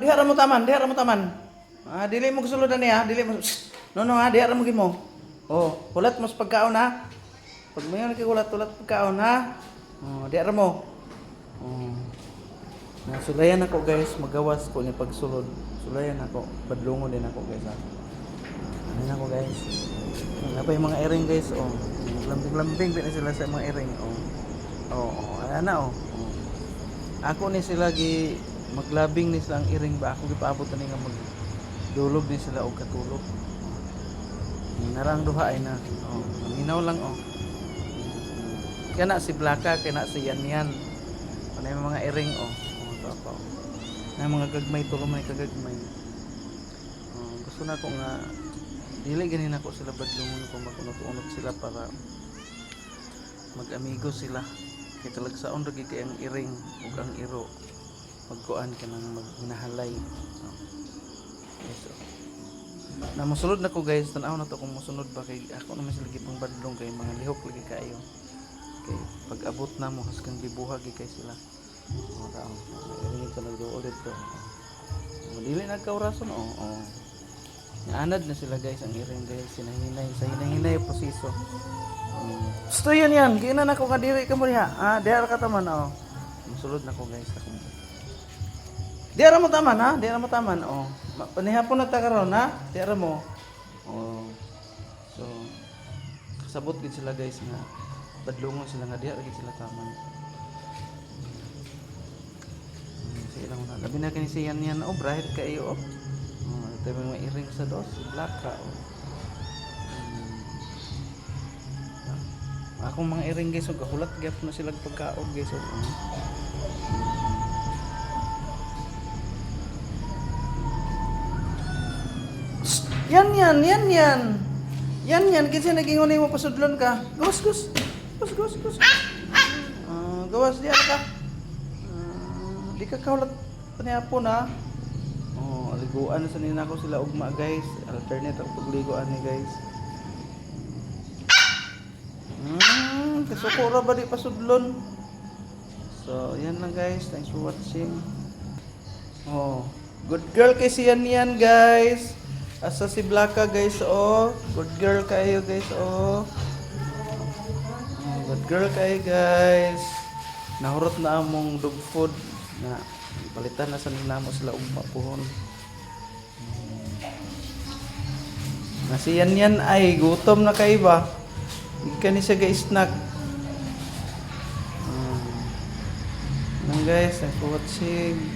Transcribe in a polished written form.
Diha ra mo taman, diha ra mo taman. Dili mo kusuludan niya, dili mo. No, no, diha ra mo gid mo. Oh, hulat mo sa pagkaon ha. Pag mayon kay hulat-hulat pagkaon ha. Oh, diha ra mo. Oh. Sulayan ako guys, magawas ko ni pagsulod. Sulayan ako, badlungon din ako guys ha. Ano ako guys. Ano pa yung mga iring guys, oh. Lambing-lambing din sila sa mga iring, oh. Oh, ayan na oh. Oh. Ako ni sila gi maglabing ni sila ang iring ba ako gipaabot ani nga magdulog ni sila og katulog. Narang duha ay na. Oh, minaw lang oh. Kana si Blaka, kana si Yan. Ano yung mga iring oh. Oh, na mga gagmay tulumay kagagmay. Oh, gusto na ko nga dili ganin ako sila badlungon ko magunot-unot sila para mag-amigo sila. Kay talagsaon ra gid kay ang iring ug ang iro pagkuan ka nang maghinahalay. So, na mosulod na ko guys, tan-aw na to kung mosunod ba kay ako naman sila gipang badlong kay mga lihok lagi kayo. Kay pag abot na mo haskan gibuhag kay sila. Oh, tao. Iring ito nagduulit to. Dili nagkaurason oh. Naanad na sila guys ang iring guys, sinahinay sa hinay proseso. Gusto yan. Ginan ako kadiri ka mo diha. Diha ka taman oh. Mosulod na ko guys ako. Diara mo taman ha? Diara mo taman oh. Panihapon na ta karon ha? Diara mo. Oh. So kasabot gid sila guys nga badlungon sila nga diara gid sila taman. Sige lang na. Labi na kani siyan yan oh, bright kayo oh. Oh, ito yung mga iring sa dos, black ka oh. Akong mga iring guys, oh, kahulat gap na sila pagkaog guys oh. Yan, kasi nagingunay mo pasudlon ka. Gawas. Gawas diyan ka. Di ka kahulat panihapon ha. Oh, aliguan sa nina ko sila ugma guys. Alternate ang pagliguan ni guys. Kasukura ba di pasudlon? So, yan lang guys. Thanks for watching. Oh, good girl kay si Yan guys. Asa si Blaka guys oh. Good girl kayo guys oh. Good girl kayo guys. Nahurot na among dog food na palitan na sa nilamo sila ugma puhon. Nasiyan yan ay gutom na kayo ba? Ika ni siya ga-snack. Guys, thanks for watching.